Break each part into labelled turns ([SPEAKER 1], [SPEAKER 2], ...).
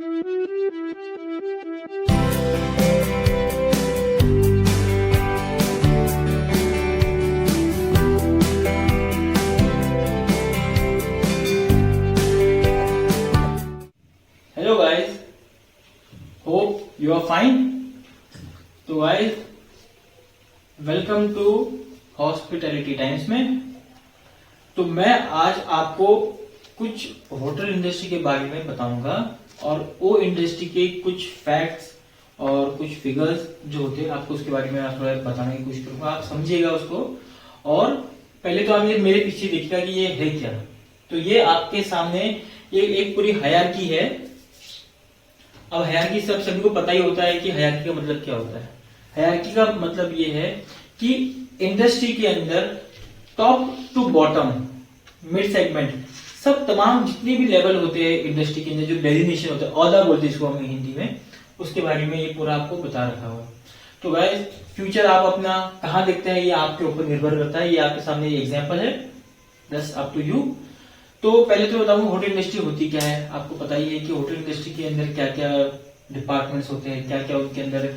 [SPEAKER 1] Hello guys, hope you are fine. तो guys, welcome to Hospitality Times में। तो मैं आज आपको कुछ होटल इंडस्ट्री के बारे में बताऊंगा और वो इंडस्ट्री के कुछ फैक्ट्स और कुछ फिगर्स जो होते हैं आपको उसके बारे में आप थोड़ा बताने की कोशिश करूंगा, आप समझिएगा उसको। और पहले तो आप ये मेरे पीछे देखिएगा कि ये है क्या। तो ये आपके सामने ये एक पूरी हायरार्की है। अब हायरार्की सब सभी को पता ही होता है कि हायरार्की का मतलब क्या होता है। हायरार्की का मतलब ये है कि इंडस्ट्री के अंदर top to bottom, mid segment, सब तमाम जितने भी लेवल होते हैं इंडस्ट्री के अंदर, जो डेजिग्नेशन होता है, ओहदा बोलते हैं इसको हम हिंदी में, उसके बारे में ये पूरा आपको बता रखा हुआ है। तो गाइस, फ्यूचर आप अपना कहाँ देखते हैं ये आपके ऊपर निर्भर करता है। ये आपके सामने ये एग्जाम्पल है, दस अप टू यू। तो पहले तो बताऊं होटल इंडस्ट्री होती क्या है। आपको पता ही है कि होटल इंडस्ट्री के अंदर क्या क्या डिपार्टमेंट्स होते हैं, क्या क्या उनके अंदर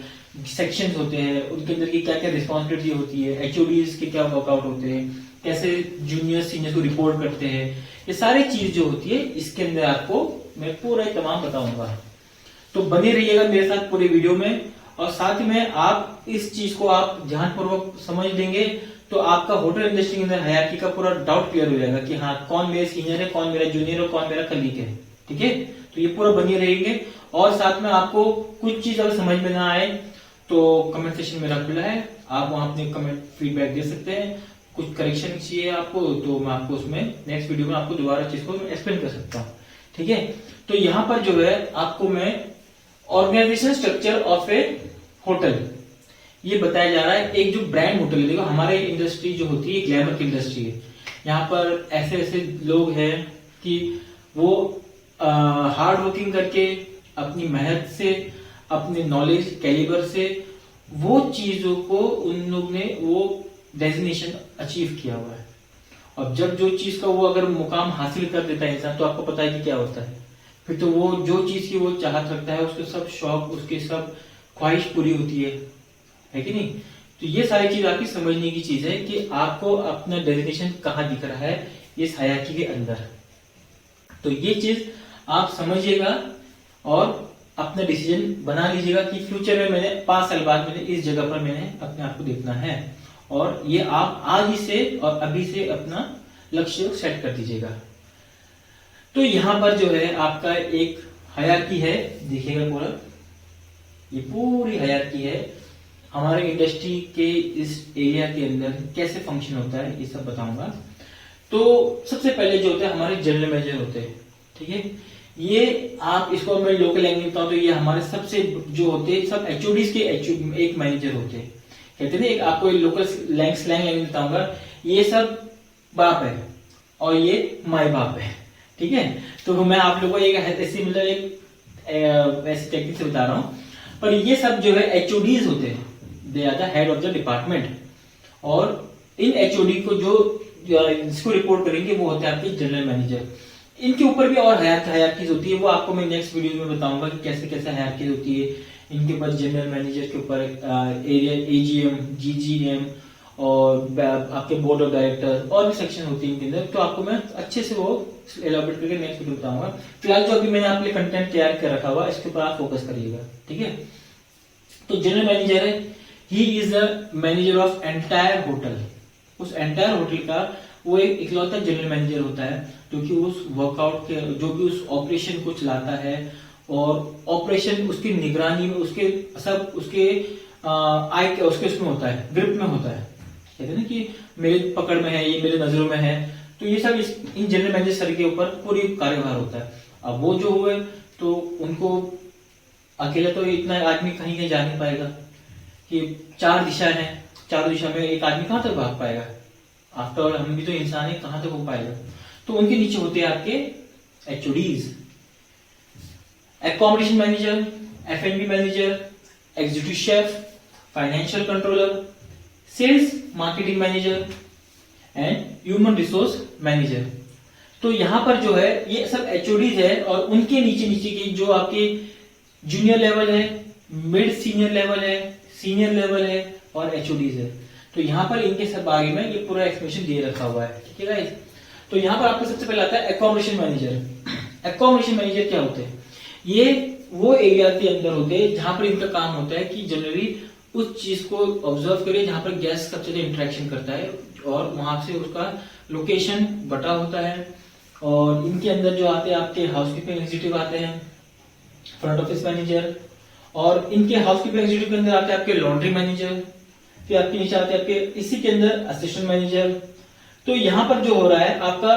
[SPEAKER 1] सेक्शंस होते हैं, उनके अंदर की क्या क्या रिस्पॉन्सिबिलिटी होती है, एचओडीज के क्या वर्कआउट होते हैं, कैसे जूनियर सीनियर को रिपोर्ट करते हैं, ये सारी चीज जो होती है इसके अंदर आपको मैं पूरा तमाम बताऊंगा। तो बने रहिएगा मेरे साथ पूरे वीडियो में, और साथ में आप इस चीज को आप ध्यानपूर्वक समझ लेंगे तो आपका होटल इंडस्ट्री के अंदर हायरार्की का पूरा डाउट क्लियर हो जाएगा कि हाँ, कौन मेरे सीनियर है, कौन मेरा जूनियर है, कौन मेरा कलीग है। ठीक है, तो ये पूरा बने रहेंगे। और साथ में आपको कुछ चीज अगर समझ में ना आए तो कमेंट सेक्शन मेरा खुला है, आप वहां अपने कमेंट फीडबैक दे सकते हैं। कुछ करेक्शन चाहिए आपको तो मैं आपको उसमें नेक्स्ट वीडियो में आपको दोबारा चीज को एक्सप्लेन कर सकता हूँ। ठीक है, तो यहाँ पर जो है आपको मैं organisation structure of a hotel ये बताया जा रहा है। एक जो ब्रांड होटल है, देखो हमारे इंडस्ट्री जो होती है ग्लैमर की इंडस्ट्री है। यहाँ पर ऐसे ऐसे लोग हैं कि वो हार्ड वर्किंग करके अपनी मेहनत से, अपने नॉलेज कैलिबर से वो चीजों को उन लोग ने वो डेजिग्नेशन अचीव किया हुआ है। और जब जो चीज का वो अगर मुकाम हासिल कर देता है इंसान, तो आपको पता है कि क्या होता है। फिर तो वो जो चीज की वो चाहत रखता है, उसके सब शौक, उसके सब ख्वाहिश पूरी होती है कि नहीं। तो ये सारी चीज आपकी समझने की चीज है कि आपको अपना डेजिग्नेशन कहाँ दिख रहा है इस हायरार्की के अंदर। तो ये चीज आप समझिएगा और अपना डिसीजन बना लीजिएगा कि फ्यूचर में मैंने 5 साल बाद मैंने इस जगह पर मैंने अपने आप को देखना है। और ये आप आज ही से और अभी से अपना लक्ष्य सेट कर दीजिएगा। तो यहां पर जो है आपका एक हायरार्की है, देखिएगा पूरा, ये पूरी हायरार्की है। हमारे इंडस्ट्री के इस एरिया के अंदर कैसे फंक्शन होता है ये सब बताऊंगा। तो सबसे पहले जो होता है हमारे जनरल मैनेजर होते हैं। ठीक है, ये आप इसको मैं लोकल लैंग्वेज बताऊं तो ये हमारे सबसे जो होते हैं सब एचओडीज के एक मैनेजर होते हैं। कहते हैं एक आपको लोकल स्लैंग लैंग्वेज बताऊंगा, ये सब बाप है और ये माई बाप है। ठीक है, तो मैं आप लोगों को एक ऐसी मतलब एक ऐसी टेक्निक से बता रहा हूं। पर ये सब जो है एचओडीज होते हैं, they are the head of the department. और इन एचओडी को जो इसको रिपोर्ट करेंगे वो होते हैं आपके जनरल मैनेजर। इनके ऊपर भी और हायरार्कीज होती है, वो आपको मैं नेक्स्ट वीडियो में बताऊंगा कि कैसे कैसे हायरार्कीज होती है। इनके ऊपर जनरल मैनेजर के ऊपर एरिया एजीएम, जीजीएम और आपके बोर्ड ऑफ डायरेक्टर और भी सेक्शन होती है इनके अंदर। तो आपको मैं अच्छे से वो एलाबोरेट करके नेक्स्ट वीडियो बताऊंगा। फिलहाल जो अभी मैंने आपके लिए कंटेंट तैयार कर रखा हुआ इसके ऊपर आप फोकस करिएगा। ठीक है, तो जनरल मैनेजर है, he is the manager of entire hotel. उस एंटायर होटल का वो एक इकलौता जनरल मैनेजर होता है जो कि उस वर्कआउट के, जो भी उस ऑपरेशन को चलाता है और ऑपरेशन उसकी निगरानी में, उसके सब उसके आई उसके उसमें होता है, ग्रिप में होता है। कहते हैं ना कि मेरे पकड़ में है, ये मेरे नजरों में है। तो ये सब इन जनरल मैनेजर सर के ऊपर पूरी कार्यभार होता है। अब वो जो हुए तो उनको अकेले तो इतना आदमी कहीं कहीं जा नहीं पाएगा कि 4 दिशा है, 4 दिशा में एक आदमी कहां तक भाग पाएगा। आफ्टर ऑल हम भी तो इंसान है, कहां तक हो पाएगा। तो उनके नीचे होते हैं आपके HODs, accommodation manager, FNB manager, executive chef, financial controller, sales marketing manager and human resource manager. तो यहाँ पर जो है ये सब एचओडीज है और उनके नीचे नीचे की जो आपके जूनियर लेवल है, मिड सीनियर लेवल है, सीनियर लेवल है और एचओडीज है। तो यहाँ पर इनके सब बारे में ये पूरा एक्सप्लेनेशन दे रखा हुआ है, ठीक है गाइस। तो यहाँ पर आपको सबसे पहले आता है एकोमोडेशन मैनेजर। एकोमोडेशन मैनेजर क्या होते हैं? ये वो एरिया के अंदर होते हैं जहां पर इनका काम होता है कि जनरली उस चीज को ऑब्जर्व करे जहां पर गैस सबसे ज्यादा इंटरेक्शन करता है और वहां से उसका लोकेशन बटा होता है। और इनके अंदर जो आते हैं आपके हाउसकीपिंग एग्जीक्यूटिव आते हैं, फ्रंट ऑफिस मैनेजर, और इनके हाउसकीपिंग एग्जीक्यूटिव के अंदर आते हैं आपके लॉन्ड्री मैनेजर, फिर आपके नीचे आते हैं आपके इसी के अंदर असिस्टेंट मैनेजर। तो यहाँ पर जो हो रहा है आपका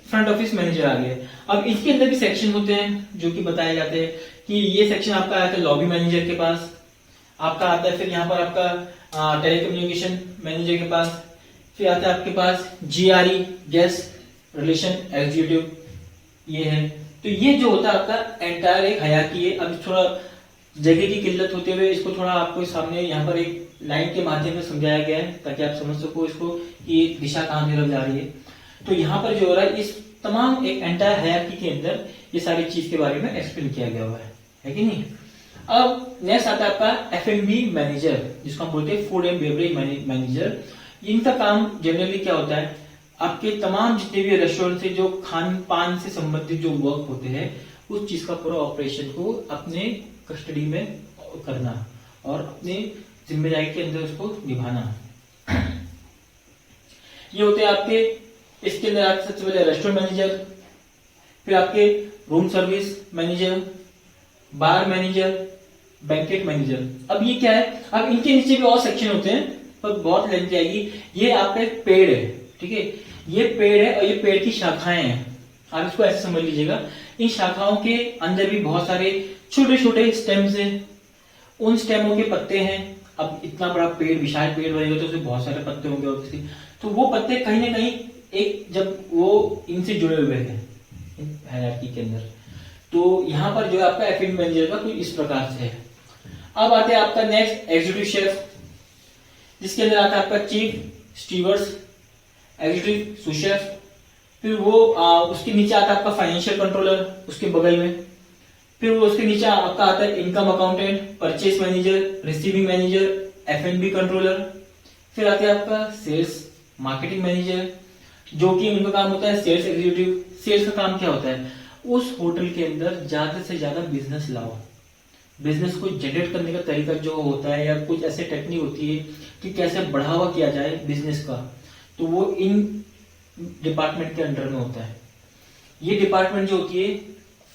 [SPEAKER 1] फ्रंट ऑफिस मैनेजर आ गया। अब इसके अंदर भी सेक्शन होते हैं जो कि बताए जाते हैं कि ये सेक्शन आपका आता है लॉबी मैनेजर के पास, आपका आता है फिर यहाँ पर आपका टेलीकम्युनिकेशन मैनेजर के पास, फिर आता है आपके पास जीआरई गेस्ट रिलेशन एग्जीक्यूटिव, ये है। तो ये जो होता है आपका एंटायर एक हायरार्की है। अब थोड़ा जगह की किल्लत होते हुए इसको थोड़ा आपको सामने यहाँ पर एक लाइन के माध्यम से समझाया गया है ताकि आप समझ सको इसको कि एक दिशा कहां तरफ जा रही है। तो यहाँ पर जो हो रहा है इस तमाम एक एंटायर हायरार्की के अंदर ये सारी चीज के बारे में एक्सप्लेन किया गया हुआ है कि नहीं। अब नेक्स्ट आता है आपका एफएनबी मैनेजर, जिसको हम बोलते हैं फूड एंड बेवरेज मैनेजर। इनका काम जनरली क्या होता है, आपके तमाम जितने भी रेस्टोरेंट से जो खान पान से संबंधित जो वर्क होते हैं उस चीज का पूरा ऑपरेशन को अपने कस्टडी में करना और अपने जिम्मेदारी के अंदर उसको निभाना। ये होते हैं आपके, इसके अंदर आते सबसे पहले रेस्टोरेंट मैनेजर, फिर आपके रूम सर्विस मैनेजर, बार मैनेजर, बैंकेट मैनेजर। अब ये क्या है, अब इनके नीचे भी और सेक्शन होते हैं पर बहुत लेंथ जाएगी। ये आपका एक पेड़ है, ठीक है, ये पेड़ है और ये पेड़ की शाखाएं हैं। आप इसको ऐसे समझ लीजिएगा, इन शाखाओं के अंदर भी बहुत सारे छोटे छोटे स्टेम्स हैं, उन स्टेमों के पत्ते हैं। अब इतना बड़ा पेड़, विशाल पेड़ बनेगा तो उसमें बहुत सारे पत्ते होंगे ऑब्वियसली, तो वो पत्ते कहीं ना कहीं एक जब वो इनसे जुड़े हुए हैं हायरार्की के अंदर। तो यहाँ पर जो है आपका एफएनबी मैनेजर का कुछ इस प्रकार से है। अब आते हैं आपका नेक्स्ट एग्जीक्यूटिव शेफ, जिसके अंदर आता है आपका चीफ स्टीवर्ड्स, एग्जीक्यूटिव सूस शेफ, फिर वो उसके नीचे आता है आपका फाइनेंशियल कंट्रोलर उसके बगल में, फिर वो उसके नीचे आपका आता है income accountant, purchase manager, receiving manager, एफएनबी controller, फिर आते हैं आपका सेल्स मार्केटिंग मैनेजर, जो कि उनका काम होता है सेल्स एग्जीक्यूटिव। सेल्स का काम क्या होता है, उस होटल के अंदर ज्यादा से ज्यादा बिजनेस लाओ, बिजनेस को जनरेट करने का तरीका जो होता है या कुछ ऐसे टेक्निक होती है कि कैसे बढ़ावा किया जाए बिजनेस का, तो वो इन डिपार्टमेंट के अंडर में होता है। ये डिपार्टमेंट जो होती है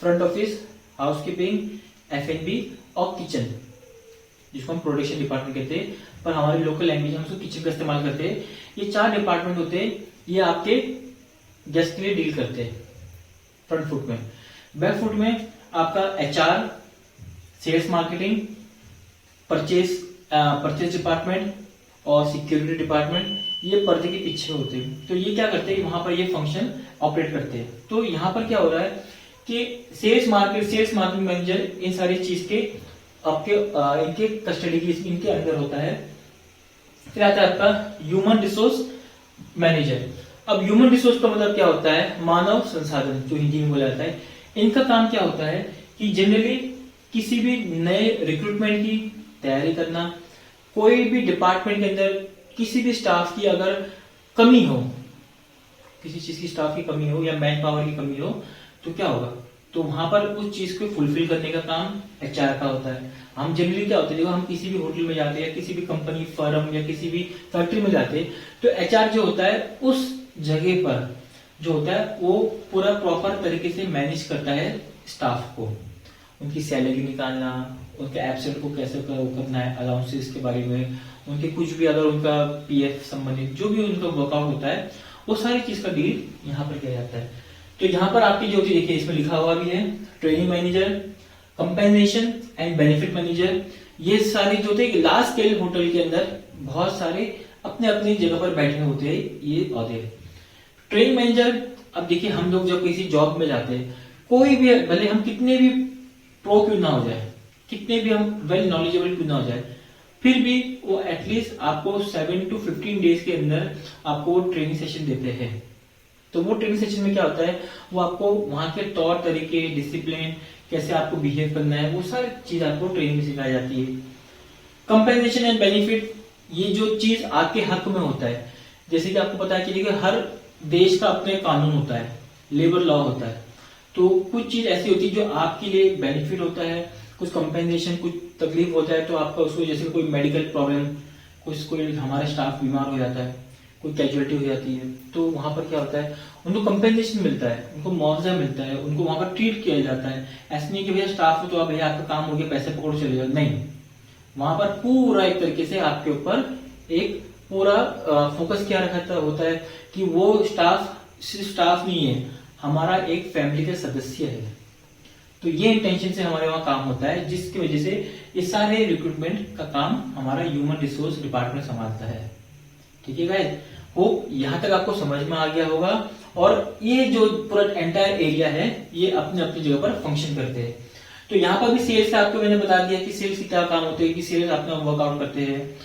[SPEAKER 1] फ्रंट ऑफिस, हाउसकीपिंग, एफएनबी और किचन, जिसको हम प्रोडक्शन डिपार्टमेंट कहते हैं, पर हमारी लोकल लैंग्वेज हम उसको किचन का इस्तेमाल करते हैं। ये 4 डिपार्टमेंट होते हैं, ये आपके गेस्ट के लिए डील करते हैं फ्रंट फुट में। बैक फुट में आपका HR, sales marketing, purchase department और सिक्योरिटी डिपार्टमेंट, ये पर्दे के पीछे होते हैं। तो ये क्या करते हैं, वहां पर ये फंक्शन ऑपरेट करते हैं। तो यहाँ पर क्या हो रहा है कि सेल्स मार्केटिंग मैनेजर इन सारी चीज के आपके इनके कस्टडी की इनके अंदर होता है। फिर आता है आपका ह्यूमन रिसोर्स मैनेजर। अब ह्यूमन रिसोर्स का मतलब क्या होता है, मानव संसाधन, जो हिंदी में बोला जाता है। इनका काम क्या होता है कि जनरली किसी भी नए रिक्रूटमेंट की तैयारी करना, कोई भी डिपार्टमेंट के अंदर किसी भी स्टाफ की अगर कमी हो, किसी चीज की स्टाफ की कमी हो या मैन पावर की कमी हो, तो क्या होगा, तो वहां पर उस चीज को फुलफिल करने का काम एचआर का होता है। हम जनरली क्या होता है, देखो हम किसी भी होटल में जाते हैं या किसी भी कंपनी फर्म या किसी भी फैक्ट्री में जाते हैं, तो एचआर जो होता है उस जगह पर जो होता है वो पूरा प्रॉपर तरीके से मैनेज करता है स्टाफ को, उनकी सैलरी निकालना, उनके एब्सेंट को कैसे करना है, अलाउंसेस के बारे में, उनके कुछ भी अगर उनका पीएफ संबंधित जो भी उनका वर्कआउट होता है वो सारी चीज का डील यहाँ पर किया जाता है। तो यहाँ पर आपकी जो चीज देखिए इसमें लिखा हुआ भी है, training manager, compensation and benefit manager. ये सारे जो थे लार्ज स्केल होटल के अंदर बहुत सारे अपने अपनी जगह पर बैठे होते हैं ये औहदे। ट्रेनिंग मैनेजर, अब देखिए हम लोग जब किसी जॉब में जाते हैं, कोई भी भले हम कितने भी प्रो क्यों ना हो जाए, कितने भी हम वेल नॉलेजेबल क्यों ना हो जाए, फिर भी वो एटलीस्ट आपको 7 to 15 डेज के अंदर आपको ट्रेनिंग सेशन देते हैं। तो वो ट्रेनिंग सेशन में क्या होता है, वो आपको वहां के तौर तरीके, डिसिप्लिन, कैसे आपको बिहेव करना है, वो सारी चीज आपको ट्रेनिंग में सिखाई जाती है। कंपेंसेशन एंड बेनिफिट, ये जो चीज आपके हक में होता है, जैसे कि आपको पता है कि देखिए हर देश का अपने कानून होता है, लेबर लॉ होता है, तो कुछ चीज ऐसी होती है जो आपके लिए बेनिफिट होता है, कुछ कंपेंसेशन, कुछ तकलीफ होता है तो आपका उसको, जैसे कोई मेडिकल प्रॉब्लम, कोई हमारे स्टाफ बीमार हो जाता है, कोई कैजुअलिटी हो जाती है, तो वहां पर क्या होता है, उनको कंपेंसेशन मिलता है, उनको मुआवजा मिलता है, उनको वहां पर ट्रीट किया जाता है। ऐसा नहीं कि भैया स्टाफ हो तो आप भैया आपका काम हो गया, पैसे पकड़ो चले जाओ, नहीं, वहां पर पूरा एक तरीके से आपके ऊपर एक पूरा फोकस क्या रखा होता है कि वो स्टाफ सिर्फ स्टाफ नहीं है, हमारा एक फैमिली का सदस्य है। तो ये इंटेंशन से हमारे वहां काम होता है, जिसकी वजह से ये सारे रिक्रूटमेंट का काम हमारा ह्यूमन रिसोर्स डिपार्टमेंट संभालता है। ठीक है गाइस, होप यहाँ तक आपको समझ में आ गया होगा। और ये जो पूरा एंटायर एरिया है ये अपने अपनी जगह पर फंक्शन करते हैं। तो यहाँ पर भी सेल्स का आपको मैंने बता दिया कि सेल्स की क्या काम होते हैं, कि सेल्स अपना वर्कआउट करते हैं,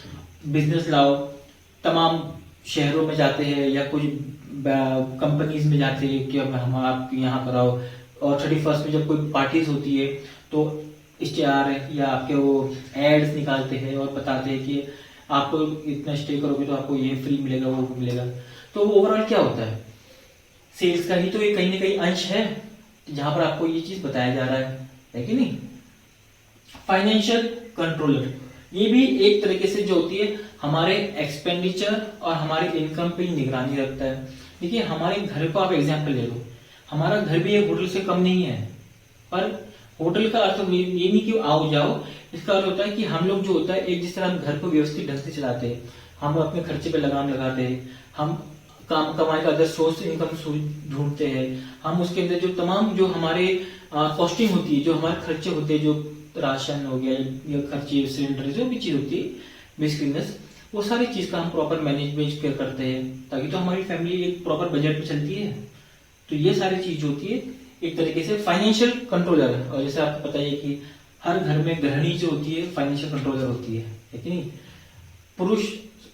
[SPEAKER 1] बिजनेस लाओ, तमाम शहरों में जाते हैं या कुछ कंपनीज में जाते हैं कि हम आप यहाँ पर आओ, और 31st में जब कोई पार्टीज होती है तो इश्तेहार या आपके वो एड्स निकालते हैं और बताते हैं कि आपको इतना स्टे करोगे तो आपको ये फ्री मिलेगा, वो मिलेगा। तो ओवरऑल क्या होता है, सेल्स का ही तो ये कहीं ना कहीं अंश है जहां पर आपको ये चीज बताया जा रहा है कि नहीं। फाइनेंशियल कंट्रोलर, ये भी एक तरीके से जो होती है हमारे एक्सपेंडिचर और हमारे इनकम पे निगरानी रखता है। देखिए हमारे घर को आप एग्जाम्पल ले लो, हमारा घर भी एक होटल से कम नहीं है, पर होटल का अर्थ ये नहीं कि आओ जाओ, इसका अर्थ होता है कि हम लोग जो होता है एक जिस तरह हम घर को व्यवस्थित ढंग से चलाते हैं, हम अपने खर्चे पे लगाम लगाते हैं, हम काम कमाने का अदर सोर्स इनकम ढूंढते हैं, हम उसके अंदर जो तमाम जो हमारे कॉस्टिंग होती है, जो हमारे खर्चे होते हैं, जो राशन हो गया या खर्चे सिलेंडर जो भी चीज होती है बेसिकनेस, वो सारी चीज का हम प्रॉपर मैनेजमेंट करते हैं, ताकि तो हमारी फैमिली एक प्रॉपर बजट पे चलती है। तो ये सारी चीज होती है एक तरीके से फाइनेंशियल कंट्रोलर। और जैसे आपको पता है कि हर घर में गृहिणी जो होती है फाइनेंशियल कंट्रोलर होती है कि नहीं। पुरुष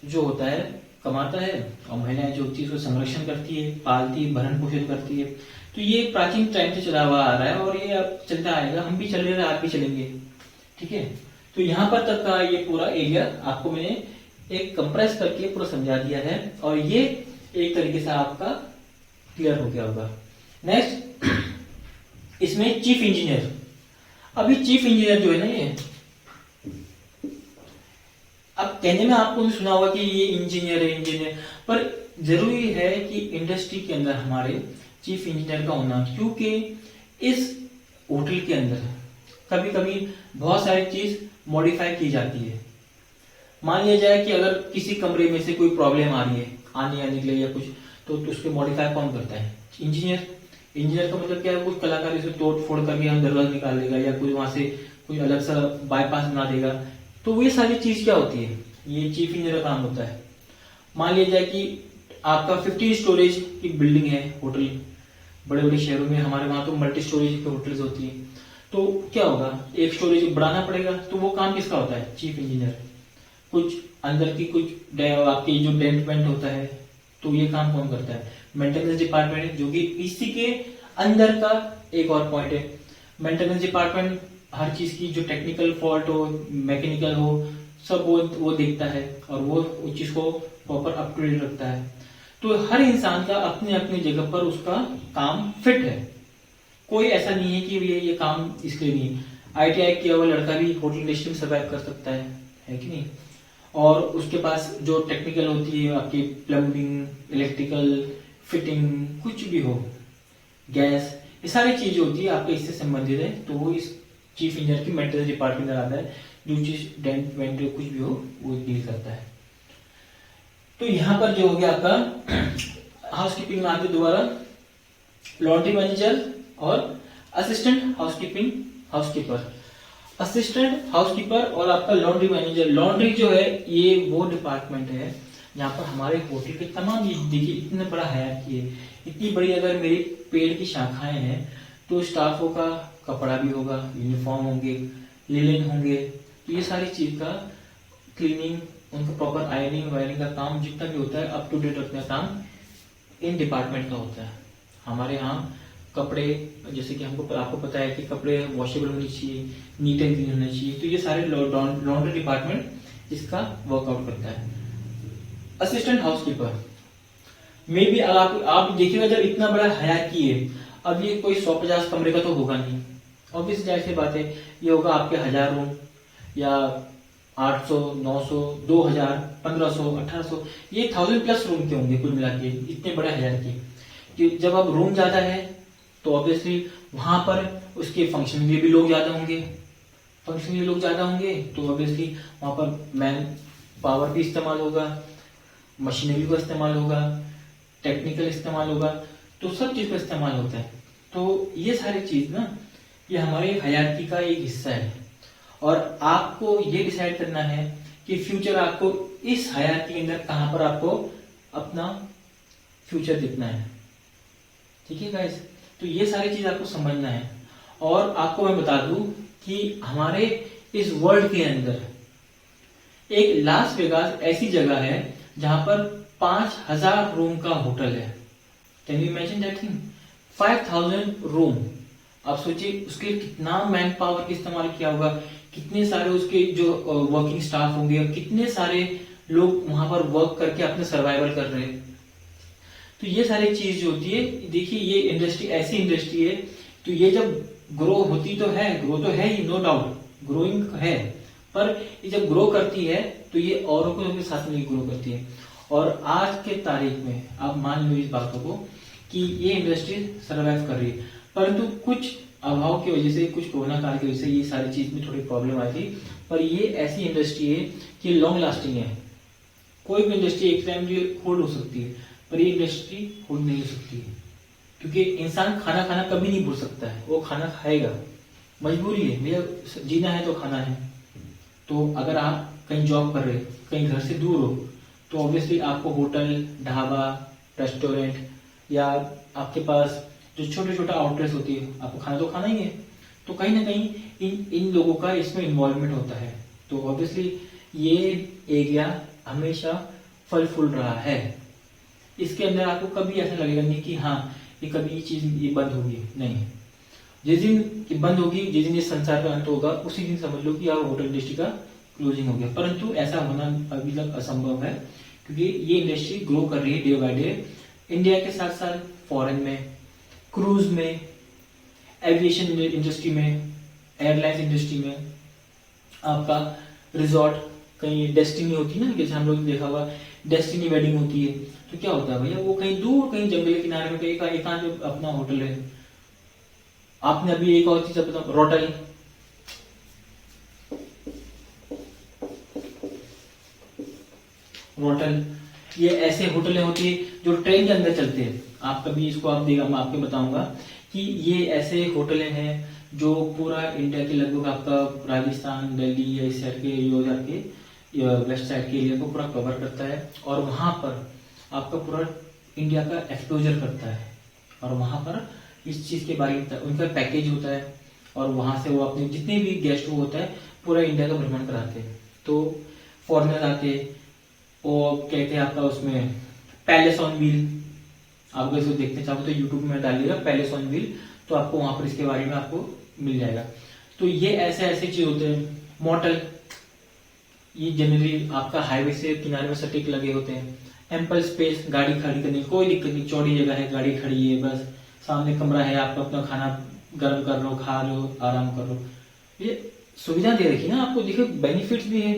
[SPEAKER 1] जो होता है कमाता है और महिलाएं जो होती है उसको संरक्षण करती है, पालती है, भरण पोषण करती है। तो ये प्राचीन टाइम से चला हुआ आ रहा है और ये अब चलता आएगा, हम भी चल रहे हैं, आप भी चलेंगे। ठीक है, तो यहाँ पर तक का ये पूरा एरिया आपको मैंने एक कंप्रेस करके पूरा समझा दिया है और ये एक तरीके से आपका क्लियर हो गया होगा। नेक्स्ट इसमें चीफ इंजीनियर। अभी चीफ इंजीनियर जो है ना, ये अब कहने में आपको भी सुना होगा कि ये इंजीनियर है इंजीनियर, पर जरूरी है कि इंडस्ट्री के अंदर हमारे चीफ इंजीनियर का होना, क्योंकि इस होटल के अंदर कभी कभी बहुत सारी चीज मॉडिफाई की जाती है। मान लिया जाए कि अगर किसी कमरे में से कोई प्रॉब्लम आ रही है आने आने के लिए या कुछ, तो उसके मॉडिफाई कौन करता है? इंजीनियर। इंजीनियर का मतलब क्या है, कुछ कलाकार इसे तोड़ फोड़ करके हम दरवाजा निकाल देगा या कुछ वहां से कुछ अलग सा बाईपास बना देगा। तो ये सारी चीज क्या होती है, ये चीफ इंजीनियर का काम होता है। मान लिया जाए कि आपका 50 स्टोरेज की बिल्डिंग है होटल, बड़े बड़े शहरों में, हमारे वहां तो मल्टी स्टोरेज की होटल्स होती है, तो क्या होगा, एक स्टोरेज बढ़ाना पड़ेगा। तो वो काम किसका होता है? Chief engineer. कुछ अंदर की कुछ आपकी जो डेवलपमेंट होता है, तो ये काम कौन करता है? मेंटेनेंस डिपार्टमेंट, जो कि इसी के अंदर का एक और पॉइंट है। मेंटेनेंस डिपार्टमेंट हर चीज की जो टेक्निकल फॉल्ट हो, मैकेनिकल हो, सब वो देखता है और वो उस चीज को प्रॉपर अप टू डेट रखता है। तो हर इंसान का अपने अपने जगह पर उसका काम फिट है। कोई ऐसा नहीं है कि ये काम इसके लिए नहीं। ITI किया हुआ लड़का भी होटल इंडस्ट्री में सर्वाइव कर सकता है कि नहीं। और उसके पास जो टेक्निकल होती है आपकी प्लम्बिंग, इलेक्ट्रिकल, फिटिंग, कुछ भी हो, गैस, ये सारी चीजें होती है आपके इससे संबंधित है, तो वो इस चीफ इंजीनियर की मेंटेनेंस डिपार्टमेंट में आता है। जो चीज डेंट वेंट कुछ भी हो वो डील करता है। तो यहाँ पर जो हो गया आपका हाउसकीपिंग में आगे दोबारा लॉन्ड्री मैनेजर और असिस्टेंट हाउसकीपर। असिस्टेंट हाउसकीपर और आपका लॉन्ड्री मैनेजर। लॉन्ड्री जो है ये वो डिपार्टमेंट है जहाँ पर हमारे होटल के तमाम, देखिए इतना बड़ा हायरार्की है, इतनी बड़ी अगर मेरी पेड़ की शाखाएं हैं तो स्टाफों का कपड़ा भी होगा, यूनिफॉर्म होंगे, लिनन होंगे, तो ये सारी चीज का क्लीनिंग, उनका प्रॉपर आयरनिंग वायरिंग का काम जितना भी होता है अप टू डेट रखने का काम इन डिपार्टमेंट का होता है। हमारे यहाँ कपड़े, जैसे कि आपको पता है कि कपड़े वॉशेबल होनी चाहिए, नीट एंड क्लीन होने चाहिए, तो ये सारे लॉन्ड्री डिपार्टमेंट इसका वर्कआउट करता है। असिस्टेंट हाउसकीपर में भी आप देखिएगा, जब इतना बड़ा हयाती है, अब ये कोई 150 कमरे का तो होगा नहीं, ऑब्वियस जाहिर सी बात है, ये होगा आपके 1000 रूम या 800, 900, 2000, 1500, 1800, ये 1000+ रूम के होंगे कुल मिला के, इतने बड़े हयाती कि जब अब रूम ज्यादा है तो ऑब्वियसली वहां पर उसके फंक्शन के भी लोग ज्यादा होंगे, तो ऑब्वियसली वहां पर मैन पावर भी इस्तेमाल होगा, मशीनरी का इस्तेमाल होगा, टेक्निकल इस्तेमाल होगा, तो सब चीज का इस्तेमाल होता है। तो ये सारी चीज ना, ये हमारे हयाती का एक हिस्सा है, और आपको ये डिसाइड करना है कि फ्यूचर आपको इस हयाती के अंदर कहां पर आपको अपना फ्यूचर देखना है। ठीक है गाइस, तो ये सारी चीज आपको समझना है। और आपको मैं बता दूं कि हमारे इस वर्ल्ड के अंदर एक लास वेगास ऐसी जगह है जहां पर 5000 रूम का होटल है। Can you imagine that thing? 5000 room. आप सोचिए उसके कितना मैन पावर का इस्तेमाल किया होगा, कितने सारे उसके जो वर्किंग स्टाफ होंगे, कितने सारे लोग वहां पर वर्क करके अपने सर्वाइवल कर रहे हैं। तो ये सारी चीज जो होती है, देखिए ये इंडस्ट्री ऐसी इंडस्ट्री है, तो ये जब ग्रो होती तो है, ग्रो तो है ही, नो डाउट ग्रोइंग है, पर ये जब ग्रो करती है तो ये औरों को भी साथ में ग्रो करती है। और आज के तारीख में आप मान लो इस बातों को कि ये इंडस्ट्री सर्वाइव कर रही है, परंतु कुछ अभाव की वजह से, कुछ कोरोना काल की वजह से ये सारी चीज में थोड़ी प्रॉब्लम आई थी। पर ये ऐसी इंडस्ट्री है कि लॉन्ग लास्टिंग है। कोई भी इंडस्ट्री एक टाइम होल्ड हो सकती है, पर ये इंडस्ट्री होल्ड नहीं हो सकती है, क्योंकि इंसान खाना खाना कभी नहीं भूल सकता है, वो खाना खाएगा, मजबूरी है, भैया जीना है तो खाना है। तो अगर आप कहीं जॉब कर रहे, कहीं घर से दूर हो, तो ऑब्वियसली आपको होटल, ढाबा, रेस्टोरेंट या आपके पास जो छोटे छोटा आउटलेट्स होती है, आपको खाना तो खाना ही है। तो कहीं ना कहीं इन लोगों का इसमें इन्वॉल्वमेंट होता है। तो ऑब्वियसली ये एरिया हमेशा फल फूल रहा है। इसके अंदर आपको कभी ऐसा लगेगा नहीं कि हाँ ये कभी ये चीज ये बंद होगी, नहीं। जिस दिन ये बंद होगी, जिस दिन इस संसार का अंत होगा, उसी दिन समझ लो कि आप होटल इंडस्ट्री का क्लोजिंग हो गया। परंतु ऐसा होना अभी तक असंभव है, क्योंकि ये इंडस्ट्री ग्रो कर रही है डे बाय डे, इंडिया के साथ साथ फॉरेन में, क्रूज में, एविएशन इंडस्ट्री में, एयरलाइंस इंडस्ट्री में, आपका रिजॉर्ट, कहीं डेस्टिनी होती है ना, जैसे हम लोग देखा हुआ डेस्टिनी वेडिंग होती है, तो क्या होता है भैया, वो कहीं दूर, कहीं जंगल के किनारे में कहीं एकांत अपना होटल है। आपने अभी एक और चीज बता, होटल, ये ऐसे होटलें होती है जो ट्रेन के अंदर चलते हैं। आप कभी इसको आप देगा, मैं आपको बताऊंगा कि ये ऐसे होटलें हैं जो पूरा इंडिया के लगभग आपका राजस्थान, दिल्ली या इस साइड के, यूरोप के वेस्ट साइड के एरिया को पूरा कवर करता है, और वहां पर आपका पूरा इंडिया का एक्सप्लोजर करता है, और वहां पर इस चीज के बारे में उनका पैकेज होता है, और वहां से वो अपने जितने भी गेस्ट वो होता है पूरा इंडिया का भ्रमण कराते हैं। तो फॉरनर आते, वो कहते हैं आपका उसमें पैलेस ऑन व्हील, आप अगर इसको देखते चाहो तो यूट्यूब में डालिएगा पैलेस ऑन व्हील, तो आपको वहां पर इसके बारे में आपको मिल जाएगा। तो ये ऐसे ऐसे चीज होते हैं। मोटल, ये जनरली आपका हाईवे से किनारे में सटीक लगे होते हैं। एम्पल स्पेस, गाड़ी खड़ी करने की कोई दिक्कत नहीं, चौड़ी जगह है, गाड़ी खड़ी है, बस सामने कमरा है, आप अपना खाना गर्म कर लो, खा लो, आराम कर लो। ये सुविधा दे रखी ना आपको। देखो बेनिफिट्स भी है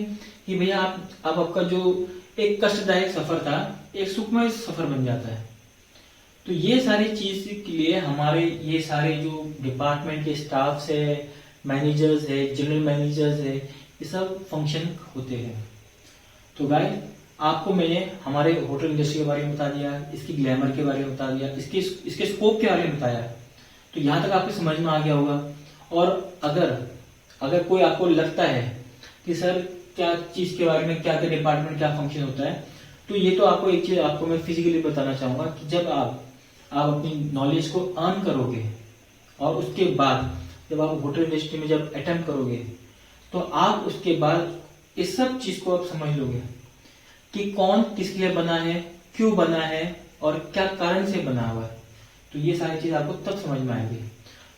[SPEAKER 1] कि भैया आप आपका जो एक कष्टदायक सफर था एक सुखमय सफर बन जाता है। तो ये सारी चीज के लिए हमारे ये सारे जो डिपार्टमेंट के स्टाफ है, मैनेजर्स है, जनरल मैनेजर्स है, ये सब फंक्शन होते हैं। तो गाइस, आपको मैंने हमारे होटल इंडस्ट्री के बारे में बता दिया, इसकी ग्लैमर के बारे में बता दिया, इसके स्कोप के बारे में बताया। तो यहाँ तक आपको समझ में आ गया होगा। और अगर कोई आपको लगता है कि सर क्या चीज के बारे में, क्या क्या डिपार्टमेंट, क्या फंक्शन होता है, तो ये तो आपको एक चीज आपको मैं फिजिकली बताना चाहूंगा कि जब आप अपनी नॉलेज को अर्न करोगे, और उसके बाद जब आप होटल इंडस्ट्री में जब अटेम्प्ट करोगे, तो आप उसके बाद इस सब चीज को आप समझ लोगे कि कौन किस लिए बना है, क्यों बना है, और क्या कारण से बना हुआ है, तो ये सारी चीज आपको तब समझ में आएगी।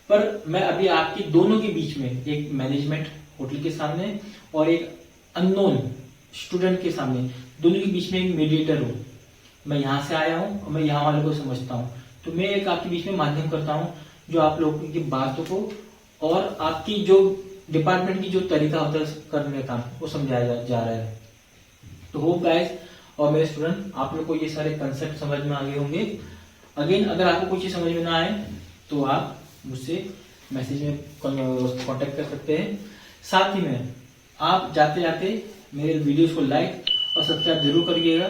[SPEAKER 1] पर मैं अभी आपकी दोनों के बीच में, एक मैनेजमेंट होटल के सामने और एक अननोन स्टूडेंट के सामने, दोनों के बीच में एक मीडिएटर हूँ। मैं यहाँ से आया हूँ और मैं यहाँ वाले को समझता हूँ, तो मैं एक आपके बीच में माध्यम करता हूँ जो आप लोगों की बातों को और आपकी जो डिपार्टमेंट की जो तरीका होता है करने का वो समझाया जा रहा है। तो होप गाइस और मेरे स्टूडेंट आप लोग को ये सारे कंसेप्ट समझ में आ गए होंगे। अगेन अगर आपको कोई चीज समझ में ना आए तो आप मुझसे मैसेज में कांटेक्ट कर सकते हैं। साथ ही में आप जाते जाते मेरे वीडियोस को लाइक और सब्सक्राइब जरूर करिएगा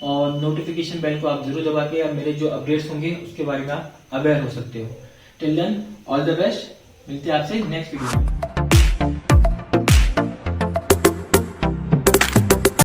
[SPEAKER 1] और नोटिफिकेशन बेल को आप जरूर दबा के अब मेरे जो अपडेट्स होंगे उसके बारे में आप अवेयर हो सकते हो। Till then all the best, मिलते हैं आपसे नेक्स्ट वीडियो में।